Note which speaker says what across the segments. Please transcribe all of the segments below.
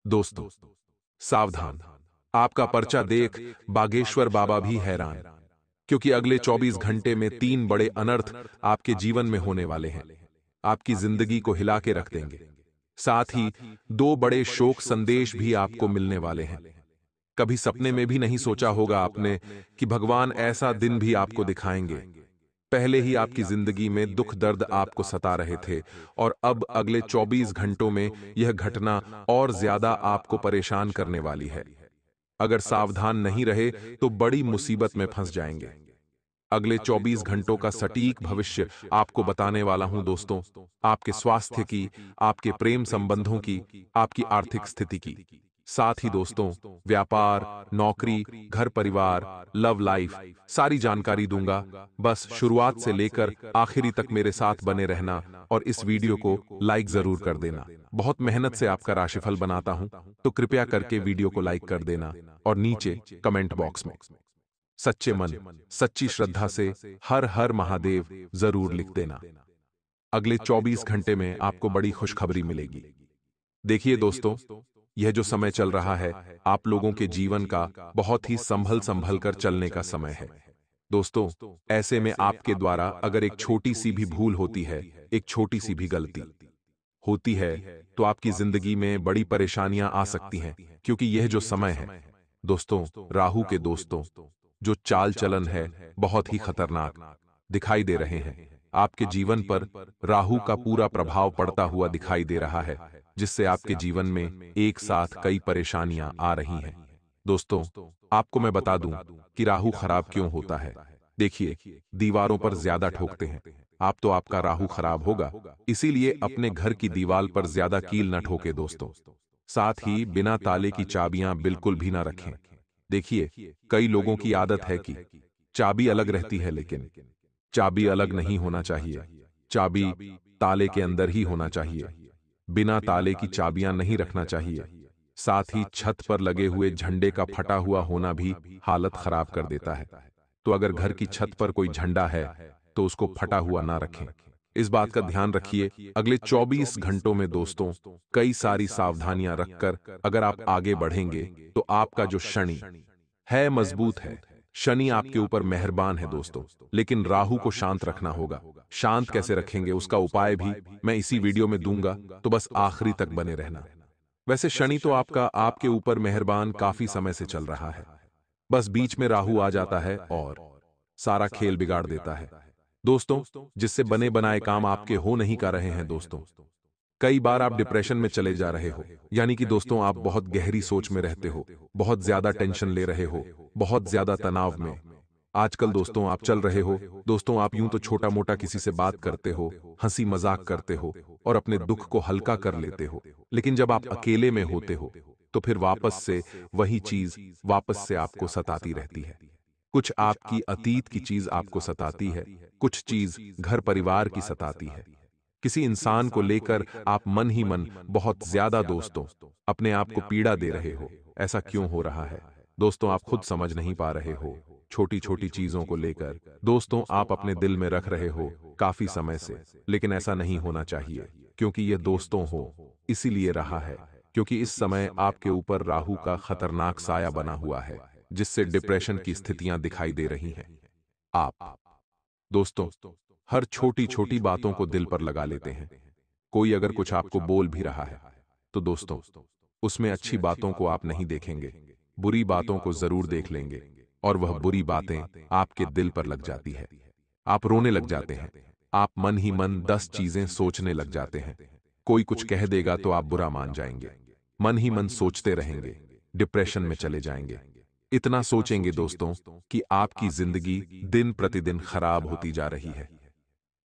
Speaker 1: दोस्तों, सावधान। आपका पर्चा देख बागेश्वर बाबा भी हैरान, क्योंकि अगले 24 घंटे में 3 बड़े अनर्थ आपके जीवन में होने वाले हैं। आपकी जिंदगी को हिला के रख देंगे। साथ ही 2 बड़े शोक संदेश भी आपको मिलने वाले हैं। कभी सपने में भी नहीं सोचा होगा आपने कि भगवान ऐसा दिन भी आपको दिखाएंगे। पहले ही आपकी जिंदगी में दुख दर्द आपको सता रहे थे, और अब अगले 24 घंटों में यह घटना और ज्यादा आपको परेशान करने वाली है। अगर सावधान नहीं रहे तो बड़ी मुसीबत में फंस जाएंगे। अगले 24 घंटों का सटीक भविष्य आपको बताने वाला हूं दोस्तों, आपके स्वास्थ्य की, आपके प्रेम संबंधों की, आपकी आर्थिक स्थिति की। साथ ही दोस्तों, व्यापार, नौकरी, घर परिवार, लव लाइफ, सारी जानकारी दूंगा। बस शुरुआत से लेकर आखिरी तक मेरे साथ बने रहना, और इस वीडियो को लाइक जरूर कर देना। बहुत मेहनत से आपका राशिफल बनाता हूं, तो कृपया करके वीडियो को लाइक कर देना, और नीचे कमेंट बॉक्स में सच्चे मन, सच्ची श्रद्धा से हर हर महादेव जरूर लिख देना। अगले 24 घंटे में आपको बड़ी खुशखबरी मिलेगी। देखिए दोस्तों, यह जो समय चल रहा है, आप लोगों के जीवन का बहुत ही संभल संभल कर चलने का समय है। दोस्तों, ऐसे में आपके द्वारा अगर एक छोटी सी भी भूल होती है, एक छोटी सी भी गलती होती है, तो आपकी जिंदगी में बड़ी परेशानियां आ सकती हैं, क्योंकि यह जो समय है दोस्तों, राहु के दोस्तों, जो चाल चलन है, बहुत ही खतरनाक दिखाई दे रहे हैं। आपके जीवन पर राहु का पूरा प्रभाव पड़ता हुआ दिखाई दे रहा है, जिससे आपके जीवन में एक साथ कई परेशानियां आ रही हैं। दोस्तों, आपको मैं बता दूं कि राहु खराब क्यों होता है। देखिए, दीवारों पर ज्यादा ठोकते हैं आप, तो आपका राहु खराब होगा। इसीलिए अपने घर की दीवार पर ज्यादा कील न ठोके दोस्तों। साथ ही बिना ताले की चाबियां बिल्कुल भी ना रखें। देखिए, कई लोगों की आदत है कि चाबी अलग रहती है, लेकिन चाबी अलग नहीं होना चाहिए। चाबी ताले के अंदर ही होना चाहिए। बिना ताले की चाबियां नहीं रखना चाहिए। साथ ही छत पर लगे हुए झंडे का फटा हुआ होना भी हालत खराब कर देता है। तो अगर घर की छत पर कोई झंडा है, तो उसको फटा हुआ ना रखें। इस बात का ध्यान रखिए। अगले 24 घंटों में दोस्तों, कई सारी सावधानियां रखकर अगर आप आगे बढ़ेंगे, तो आपका जो शनि है मजबूत है। शनि आपके ऊपर मेहरबान है दोस्तों, लेकिन राहु को शांत रखना होगा। शांत कैसे रखेंगे, उसका उपाय भी मैं इसी वीडियो में दूंगा, तो बस आखिरी तक बने रहना। वैसे शनि तो आपका आपके ऊपर मेहरबान काफी समय से चल रहा है, बस बीच में राहु आ जाता है और सारा खेल बिगाड़ देता है दोस्तों, जिससे बने बनाए काम आपके हो नहीं कर रहे हैं दोस्तों। कई बार आप डिप्रेशन में चले जा रहे हो, यानी कि दोस्तों आप बहुत गहरी सोच में रहते हो, बहुत ज्यादा टेंशन ले रहे हो, बहुत ज्यादा तनाव में आजकल दोस्तों आप चल रहे हो। दोस्तों, आप यूं तो छोटा मोटा किसी से बात करते हो, हंसी मजाक करते हो और अपने दुख को हल्का कर लेते हो, लेकिन जब आप अकेले में होते हो, तो फिर वापस से वही चीज वापस से आपको सताती रहती है। कुछ आपकी अतीत की चीज आपको सताती है, कुछ चीज घर परिवार की सताती है। किसी इंसान को लेकर आप मन ही मन बहुत ज्यादा दोस्तों अपने आप को पीड़ा दे रहे हो। ऐसा क्यों हो रहा है दोस्तों, आप खुद समझ नहीं पा रहे हो। छोटी छोटी चीजों को लेकर दोस्तों आप अपने दिल में रख रहे हो काफी समय से, लेकिन ऐसा नहीं होना चाहिए, क्योंकि ये दोस्तों हो इसीलिए रहा है, क्योंकि इस समय आपके ऊपर राहु का खतरनाक साया बना हुआ है, जिससे डिप्रेशन की स्थितियां दिखाई दे रही हैं। आप दोस्तों हर छोटी छोटी बातों को दिल पर लगा लेते हैं। कोई अगर कुछ आपको बोल भी रहा है, तो दोस्तों उसमें अच्छी बातों को आप नहीं देखेंगे, बुरी बातों को जरूर देख लेंगे, और वह बुरी बातें आपके दिल पर लग जाती है। आप रोने लग जाते हैं, आप मन ही मन 10 चीजें सोचने लग जाते हैं। कोई कुछ कह देगा तो आप बुरा मान जाएंगे, मन ही मन सोचते रहेंगे, डिप्रेशन में चले जाएंगे। इतना सोचेंगे दोस्तों कि आपकी जिंदगी दिन प्रतिदिन खराब होती जा रही है।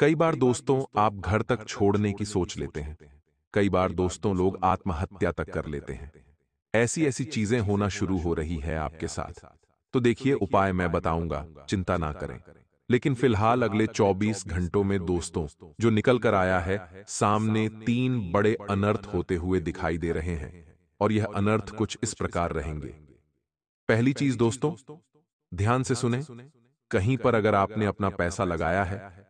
Speaker 1: कई बार दोस्तों आप घर तक छोड़ने की सोच लेते हैं। कई बार दोस्तों लोग आत्महत्या तक कर लेते हैं। ऐसी ऐसी चीजें होना शुरू हो रही है आपके साथ। तो देखिए, उपाय मैं बताऊंगा, चिंता ना करें। लेकिन फिलहाल अगले 24 घंटों में दोस्तों जो निकल कर आया है, सामने 3 बड़े अनर्थ होते हुए दिखाई दे रहे हैं, और यह अनर्थ कुछ इस प्रकार रहेंगे। पहली चीज दोस्तों, ध्यान से सुने। कहीं पर अगर आपने अपना पैसा लगाया है,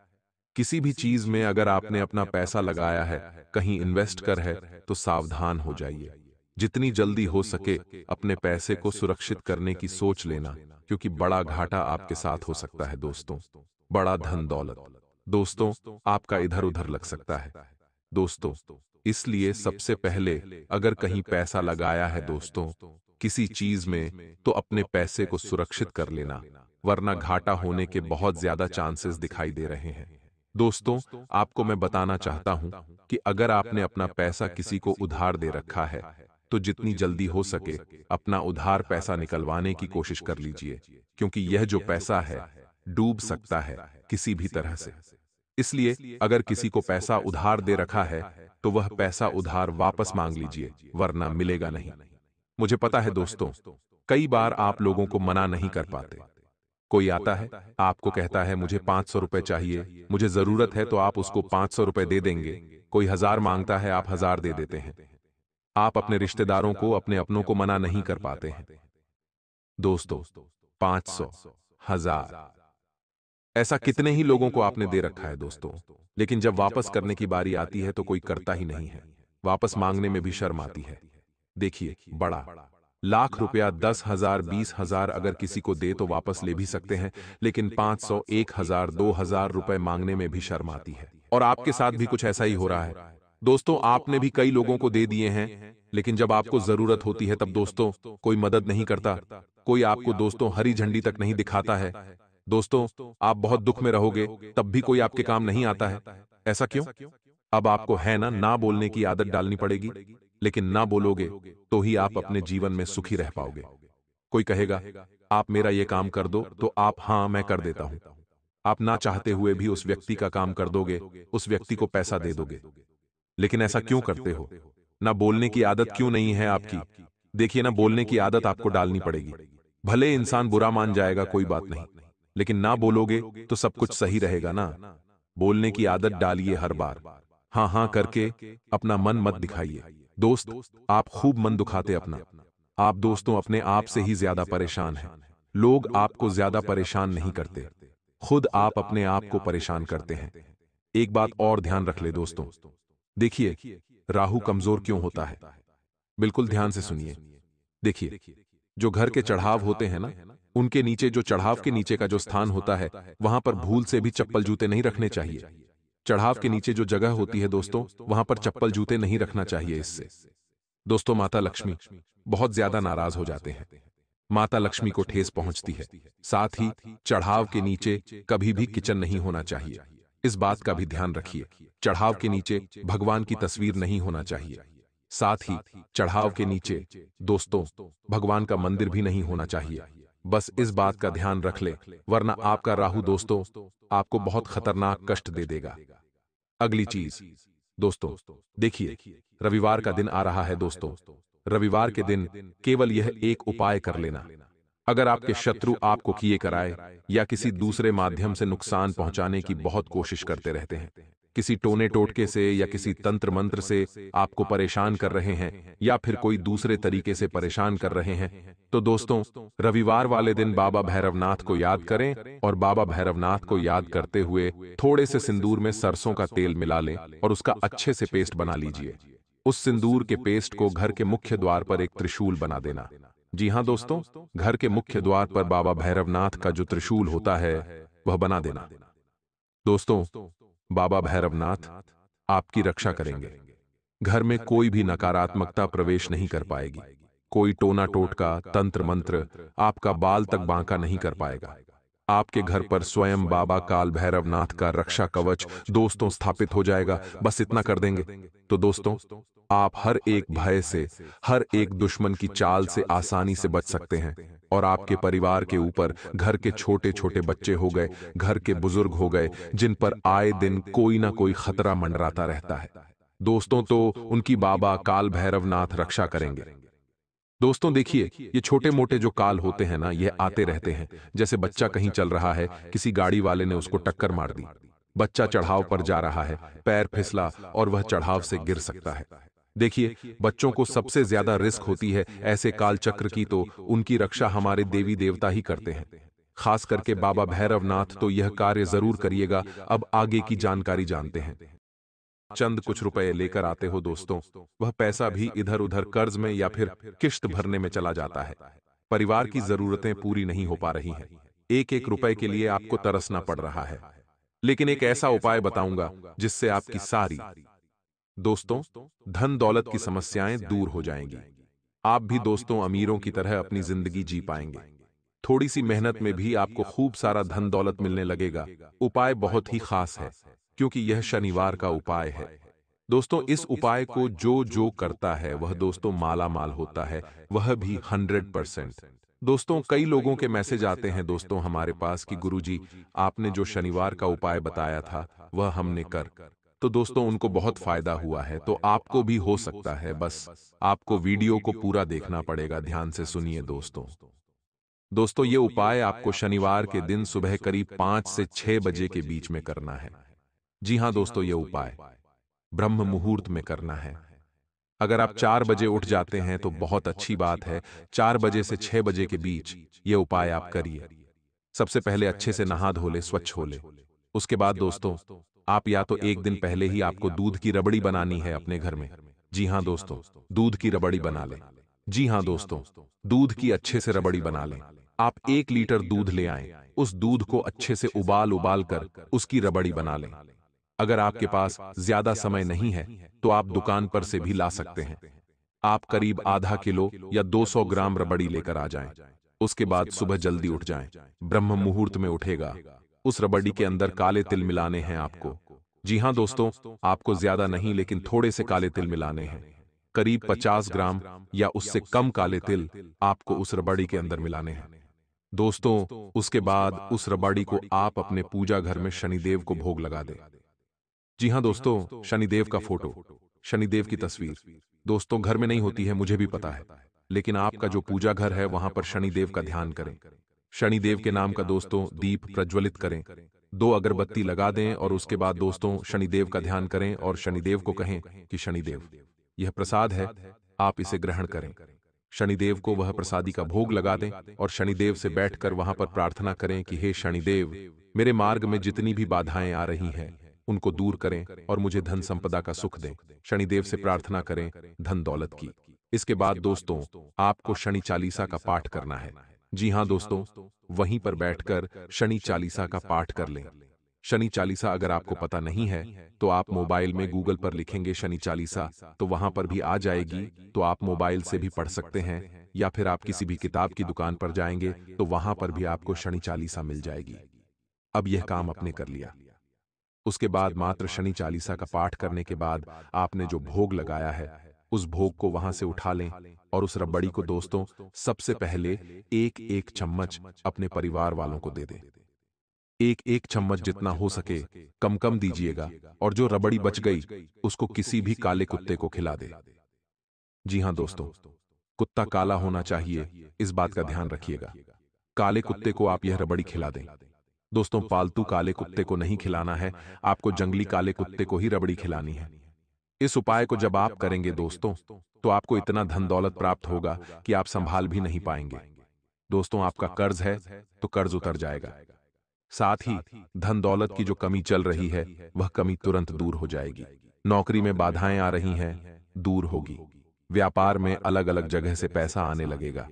Speaker 1: किसी भी चीज में अगर आपने अपना पैसा लगाया है, कहीं इन्वेस्ट कर है, तो सावधान हो जाइए। जितनी जल्दी हो सके अपने पैसे को सुरक्षित करने की सोच लेना, क्योंकि बड़ा घाटा आपके साथ हो सकता है दोस्तों। बड़ा धन दौलत दोस्तों आपका इधर उधर लग सकता है दोस्तों। इसलिए सबसे पहले अगर कहीं पैसा लगाया है दोस्तों किसी चीज में, तो अपने पैसे को सुरक्षित कर लेना, वरना घाटा होने के बहुत ज्यादा चांसेस दिखाई दे रहे हैं। दोस्तों आपको मैं बताना चाहता हूं कि अगर आपने अपना पैसा किसी को उधार दे रखा है, तो जितनी जल्दी हो सके अपना उधार पैसा निकलवाने की कोशिश कर लीजिए, क्योंकि यह जो पैसा है डूब सकता है किसी भी तरह से। इसलिए अगर किसी को पैसा उधार दे रखा है तो वह पैसा उधार वापस मांग लीजिए, वरना मिलेगा नहीं। मुझे पता है दोस्तों, कई बार आप लोगों को मना नहीं कर पाते। कोई आता है, आपको कहता है मुझे 500 रुपए चाहिए, मुझे जरूरत है, तो आप उसको 500 रुपए दे देंगे। कोई 1000 मांगता है, आप 1000 दे देते हैं। आप अपने रिश्तेदारों को, अपने अपनों को मना नहीं कर पाते हैं। दोस्तों 500, 1000, ऐसा कितने ही लोगों को आपने दे रखा है दोस्तों, लेकिन जब वापस करने की बारी आती है तो कोई करता ही नहीं है। वापस मांगने में भी शर्म आती है। देखिए, बड़ा लाख रुपया, 10,000, 20,000 अगर किसी को दे तो वापस ले भी सकते हैं, लेकिन 500, 1,000, 2,000 रुपए मांगने में भी शर्म आती है। और आपके साथ भी कुछ ऐसा ही हो रहा है दोस्तों। आपने भी कई लोगों को दे दिए हैं, लेकिन जब आपको जरूरत होती है तब दोस्तों कोई मदद नहीं करता, कोई आपको दोस्तों हरी झंडी तक नहीं दिखाता है। दोस्तों आप बहुत दुख में रहोगे, तब भी कोई आपके काम नहीं आता है। ऐसा क्यों? अब आपको है ना बोलने की आदत डालनी पड़ेगी, लेकिन ना बोलोगे तो ही आप अपने जीवन में सुखी रह पाओगे। कोई कहेगा आप मेरा ये काम कर दो, तो आप हाँ मैं कर देता हूं। आप ना चाहते हुए भी उस व्यक्ति का काम कर दोगे, उस व्यक्ति को पैसा दे दोगे। लेकिन ऐसा क्यों करते हो? ना बोलने की आदत क्यों नहीं है आपकी? देखिए, ना बोलने की आदत आपको डालनी पड़ेगी। भले इंसान बुरा मान जाएगा, कोई बात नहीं, लेकिन ना बोलोगे तो सब कुछ सही रहेगा ना। बोलने की आदत डालिए हर बार, हाँ हाँ करके अपना मन मत दिखाइए। दोस्त आप खूब मन दुखाते अपना। आप दोस्तों अपने आप से ही ज्यादा परेशान हैं। लोग आपको ज्यादा परेशान नहीं करते, खुद आप अपने आप को परेशान करते हैं। एक बात और ध्यान रख ले दोस्तों, देखिए राहु कमजोर क्यों होता है, बिल्कुल ध्यान से सुनिए। देखिए, जो घर के चढ़ाव होते हैं ना, उनके नीचे, जो चढ़ाव के नीचे का जो स्थान होता है, वहां पर भूल से भी चप्पल जूते नहीं रखने चाहिए। चढ़ाव के नीचे जो जगह होती है दोस्तों, वहां पर चप्पल जूते नहीं रखना चाहिए। इससे दोस्तों माता लक्ष्मी बहुत ज्यादा नाराज हो जाते हैं, माता लक्ष्मी को ठेस पहुंचती है। साथ ही चढ़ाव के नीचे कभी भी किचन नहीं होना चाहिए, इस बात का भी ध्यान रखिए। चढ़ाव के नीचे भगवान की तस्वीर नहीं होना चाहिए। साथ ही चढ़ाव के नीचे दोस्तों भगवान का मंदिर भी नहीं होना चाहिए। बस इस बात का ध्यान रख ले, वरना आपका राहु दोस्तों आपको बहुत खतरनाक कष्ट दे देगा। अगली चीज दोस्तों, देखिए रविवार का दिन आ रहा है दोस्तों। रविवार के दिन केवल यह एक उपाय कर लेना। अगर आपके शत्रु आपको किए कराए या किसी दूसरे माध्यम से नुकसान पहुंचाने की बहुत कोशिश करते रहते हैं, किसी टोने टोटके से या किसी तंत्र मंत्र से आपको परेशान कर रहे हैं, या फिर कोई दूसरे तरीके से परेशान कर रहे हैं, तो दोस्तों रविवार वाले दिन बाबा भैरवनाथ को याद करें, और बाबा भैरवनाथ को याद करते हुए थोड़े से सिंदूर में सरसों का तेल मिला लें और उसका अच्छे से पेस्ट बना लीजिए। उस सिंदूर के पेस्ट को घर के मुख्य द्वार पर एक त्रिशूल बना देना। जी हां दोस्तों, घर के मुख्य द्वार पर बाबा भैरवनाथ का जो त्रिशूल होता है वह बना देना। दोस्तों बाबा भैरवनाथ आपकी रक्षा करेंगे। घर में कोई भी नकारात्मकता प्रवेश नहीं कर पाएगी। कोई टोना टोटका, तंत्र मंत्र आपका बाल तक बांका नहीं कर पाएगा। आपके घर पर स्वयं बाबा काल भैरवनाथ का रक्षा कवच दोस्तों स्थापित हो जाएगा। बस इतना कर देंगे तो दोस्तों आप हर एक भय से, हर एक दुश्मन की चाल से आसानी से बच सकते हैं। और आपके परिवार के ऊपर घर के छोटे छोटे बच्चे हो गए, घर के बुजुर्ग हो गए, जिन पर आए दिन कोई ना कोई खतरा मंडराता रहता है दोस्तों, तो उनकी बाबा काल भैरवनाथ रक्षा करेंगे। दोस्तों देखिए, ये छोटे मोटे जो काल होते हैं ना, ये आते रहते हैं। जैसे बच्चा कहीं चल रहा है, किसी गाड़ी वाले ने उसको टक्कर मार दी, बच्चा चढ़ाव पर जा रहा है, पैर फिसला और वह चढ़ाव से गिर सकता है। देखिए, बच्चों को सबसे ज्यादा रिस्क होती है ऐसे काल चक्र की, तो उनकी रक्षा हमारे देवी देवता ही करते हैं। खास करके बाबा भैरवनाथ तो यह कार्य जरूर करिएगा। अब आगे की जानकारी जानते हैं। चंद कुछ रुपए लेकर आते हो दोस्तों, वह पैसा भी इधर उधर कर्ज में या फिर किश्त भरने में चला जाता है। परिवार की जरूरतें पूरी नहीं हो पा रही हैं। एक एक रुपए के लिए आपको तरसना पड़ रहा है। लेकिन एक ऐसा उपाय बताऊंगा जिससे आपकी सारी दोस्तों धन दौलत की समस्याएं दूर हो जाएंगी। आप भी दोस्तों अमीरों की तरह अपनी जिंदगी जी पाएंगे। थोड़ी सी मेहनत में भी आपको खूब सारा धन दौलत मिलने लगेगा। उपाय बहुत ही खास है, क्योंकि यह शनिवार का उपाय है। दोस्तों इस उपाय को जो जो करता है वह दोस्तों माला माल होता है, वह भी 100%। दोस्तों कई लोगों के मैसेज आते हैं दोस्तों हमारे पास कि गुरुजी आपने जो शनिवार का उपाय बताया था वह हमने कर, तो दोस्तों उनको बहुत फायदा हुआ है, तो आपको भी हो सकता है। बस आपको वीडियो को पूरा देखना पड़ेगा। ध्यान से सुनिए दोस्तों। दोस्तों ये उपाय आपको शनिवार के दिन सुबह करीब 5 से 6 बजे के बीच में करना है। जी हां दोस्तों, ये उपाय ब्रह्म मुहूर्त में करना है। अगर आप 4 बजे उठ जाते हैं तो बहुत अच्छी बात है। 4 बजे से 6 बजे के बीच ये उपाय आप करिए। सबसे पहले अच्छे से नहा धो ले, स्वच्छ हो ले। उसके बाद दोस्तों आप या तो एक दिन पहले ही आपको दूध की रबड़ी बनानी है अपने घर में। जी हां दोस्तों, दूध की रबड़ी बना लें। जी हां दोस्तों, दूध की अच्छे से रबड़ी बना लें। आप 1 लीटर दूध ले आएं, उस दूध को अच्छे से उबाल उबाल कर उसकी रबड़ी बना लें। अगर आपके पास ज्यादा समय नहीं है तो आप दुकान पर से भी ला सकते हैं। आप करीब आधा किलो या 200 ग्राम रबड़ी लेकर आ जाएं। उसके बाद सुबह जल्दी उठ जाएं। ब्रह्म मुहूर्त में उठेगा। उस रबड़ी के अंदर काले तिल मिलाने हैं आपको। जी हां दोस्तों, आपको ज्यादा नहीं लेकिन थोड़े से काले तिल मिलाने हैं। करीब 50 ग्राम या उससे कम काले तिल आपको उस रबड़ी के अंदर मिलाने हैं। दोस्तों उसके बाद उस रबड़ी को आप अपने पूजा घर में शनिदेव को भोग लगा दें। जी हां दोस्तों, शनिदेव का फोटो, शनिदेव की तस्वीर दोस्तों घर में नहीं होती है, मुझे भी पता है, लेकिन आपका जो पूजा घर है वहां पर शनिदेव का ध्यान करें। शनिदेव के नाम का दोस्तों दीप प्रज्वलित करें, 2 अगरबत्ती लगा दें और उसके बाद दोस्तों शनिदेव का ध्यान करें और शनिदेव को कहें कि शनिदेव यह प्रसाद है, आप इसे ग्रहण करें। शनिदेव को वह प्रसादी का भोग लगा दें और शनिदेव से बैठकर वहां पर प्रार्थना करें कि हे शनिदेव, मेरे मार्ग में जितनी भी बाधाएं आ रही हैं उनको दूर करें और मुझे धन संपदा का सुख दें। शनिदेव से प्रार्थना करें धन दौलत की। इसके बाद दोस्तों आपको शनि चालीसा का पाठ करना है। जी हां दोस्तों, वहीं पर बैठकर शनि चालीसा का पाठ कर लें। शनि चालीसा अगर आपको पता नहीं है तो आप मोबाइल में गूगल पर लिखेंगे शनि चालीसा, तो वहां पर भी आ जाएगी, तो आप मोबाइल से भी पढ़ सकते हैं या फिर आप किसी भी किताब की दुकान पर जाएंगे तो वहां पर भी आपको शनि चालीसा मिल जाएगी। अब यह काम आपने कर लिया। उसके बाद मात्र शनि चालीसा का पाठ करने के बाद आपने जो भोग लगाया है उस भोग को वहां से उठा लें और उस रबड़ी को दोस्तों सबसे पहले एक एक चम्मच अपने परिवार वालों को दे दें। एक एक चम्मच जितना हो सके कम कम दीजिएगा और जो रबड़ी बच गई उसको किसी भी काले कुत्ते को खिला दे। जी हां दोस्तों, कुत्ता काला होना चाहिए, इस बात का ध्यान रखिएगा। काले कुत्ते को आप यह रबड़ी खिला दें। दोस्तों पालतू काले कुत्ते को नहीं खिलाना है, आपको जंगली काले कुत्ते को ही रबड़ी खिलानी है। इस उपाय को जब आप करेंगे दोस्तों तो आपको इतना धन दौलत प्राप्त होगा कि आप संभाल भी नहीं पाएंगे। दोस्तों आपका कर्ज है तो कर्ज उतर जाएगा। साथ ही धन दौलत की जो कमी चल रही है वह कमी तुरंत दूर हो जाएगी। नौकरी में बाधाएं आ रही हैं, दूर होगी। व्यापार में अलग अलग जगह से पैसा आने लगेगा।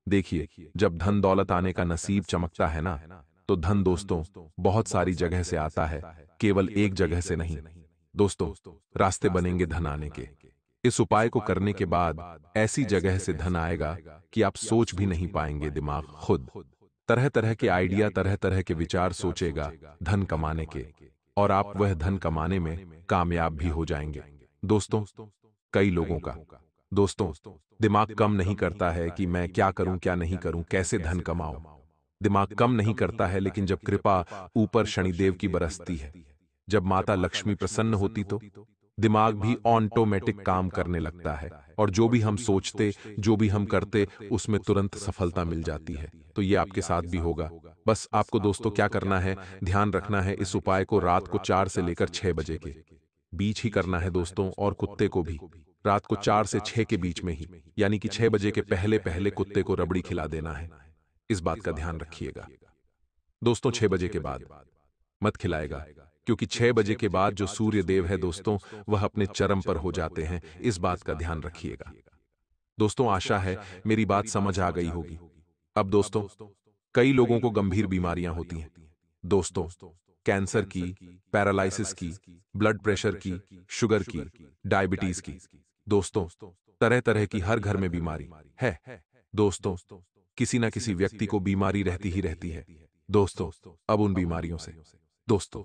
Speaker 1: देखिए जब धन दौलत आने का नसीब चमकता है ना, तो धन दोस्तों बहुत सारी जगह से आता है, केवल एक जगह से नहीं। दोस्तों रास्ते बनेंगे धन आने के। इस उपाय को करने के बाद ऐसी जगह से धन आएगा कि आप सोच भी नहीं पाएंगे। दिमाग खुद तरह तरह के आइडिया, तरह तरह के विचार सोचेगा धन कमाने के, और आप वह धन कमाने में कामयाब भी हो जाएंगे। दोस्तों कई लोगों का दोस्तों दिमाग कम नहीं करता है कि मैं क्या करूं क्या नहीं करूं, कैसे धन कमाऊं। दिमाग कम नहीं करता है, लेकिन जब कृपा ऊपर शनिदेव की बरसती है, जब माता लक्ष्मी प्रसन्न होती तो दिमाग भी ऑटोमेटिक काम करने लगता है और जो भी हम सोचते, जो भी हम करते, उसमें तुरंत सफलता मिल जाती है। तो ये आपके साथ भी होगा। बस आपको दोस्तों क्या करना है, ध्यान रखना है, इस उपाय को रात को 4 से लेकर 6 बजे के बीच ही करना है दोस्तों, और कुत्ते को भी रात को 4 से 6 के बीच में ही, यानी कि 6 बजे के पहले पहले कुत्ते को रबड़ी खिला देना है। इस बात का ध्यान रखिएगा दोस्तों। 6 बजे के बाद मत खिलाएगा, क्योंकि 6 बजे के बाद जो सूर्य देव है दोस्तों, वह अपने चरम पर हो जाते हैं। इस बात का ध्यान रखिएगा। दोस्तों, आशा है मेरी बात समझ आ गई होगी। अब दोस्तों, कई लोगों को गंभीर बीमारियां होती हैं। दोस्तों, कैंसर की, पैरालिसिस की, ब्लड प्रेशर की, शुगर की, डायबिटीज की। दोस्तों, तरह तरह की हर घर में बीमारी है। दोस्तों, किसी न किसी व्यक्ति को बीमारी रहती ही रहती है। दोस्तों, अब उन बीमारियों से दोस्तों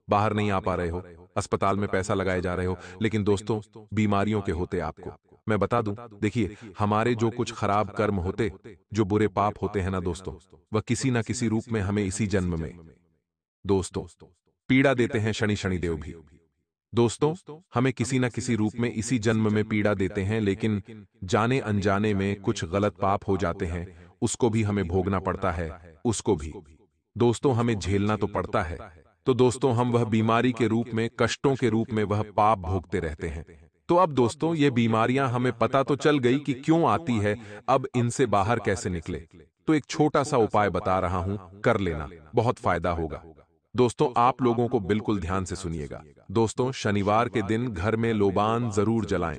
Speaker 1: बाहर नहीं आ पा रहे हो, अस्पताल में पैसा लगाए जा रहे हो, लेकिन दोस्तों बीमारियों के होते आपको। मैं बता दूं, देखिए, हमारे जो कुछ खराब कर्म होते, जो बुरे पाप होते हैं ना दोस्तों, वह किसी ना किसी रूप में हमें इसी जन्म में दोस्तों पीड़ा देते हैं। शनि शनिदेव भी दोस्तों हमें किसी न किसी रूप में इसी जन्म में पीड़ा देते हैं, लेकिन जाने अनजाने में कुछ गलत पाप हो जाते हैं, उसको भी हमें भोगना पड़ता है। उसको भी दोस्तों हमें झेलना तो पड़ता है। तो दोस्तों हम वह बीमारी के रूप में, कष्टों के रूप में वह पाप भोगते रहते हैं। तो अब दोस्तों ये बीमारियां हमें पता तो चल गई कि क्यों आती है, अब इनसे बाहर कैसे निकले। तो एक छोटा सा उपाय बता रहा हूं, कर लेना, बहुत फायदा होगा। दोस्तों आप लोगों को बिल्कुल ध्यान से सुनिएगा। दोस्तों, शनिवार के दिन घर में लोबान जरूर जलाएं।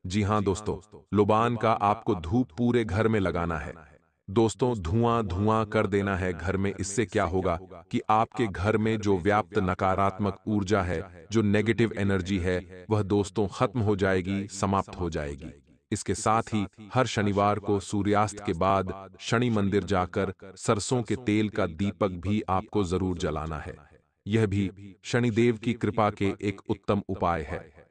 Speaker 1: जी हां दोस्तों, लोबान का आपको धूप पूरे घर में लगाना है। दोस्तों धुआं धुआं कर देना है घर में। इससे क्या होगा कि आपके घर में जो व्याप्त नकारात्मक ऊर्जा है, जो नेगेटिव एनर्जी है, वह दोस्तों खत्म हो जाएगी, समाप्त हो जाएगी। इसके साथ ही हर शनिवार को सूर्यास्त के बाद शनि मंदिर जाकर सरसों के तेल का दीपक भी आपको जरूर जलाना है। यह भी शनिदेव की कृपा के एक उत्तम उपाय है।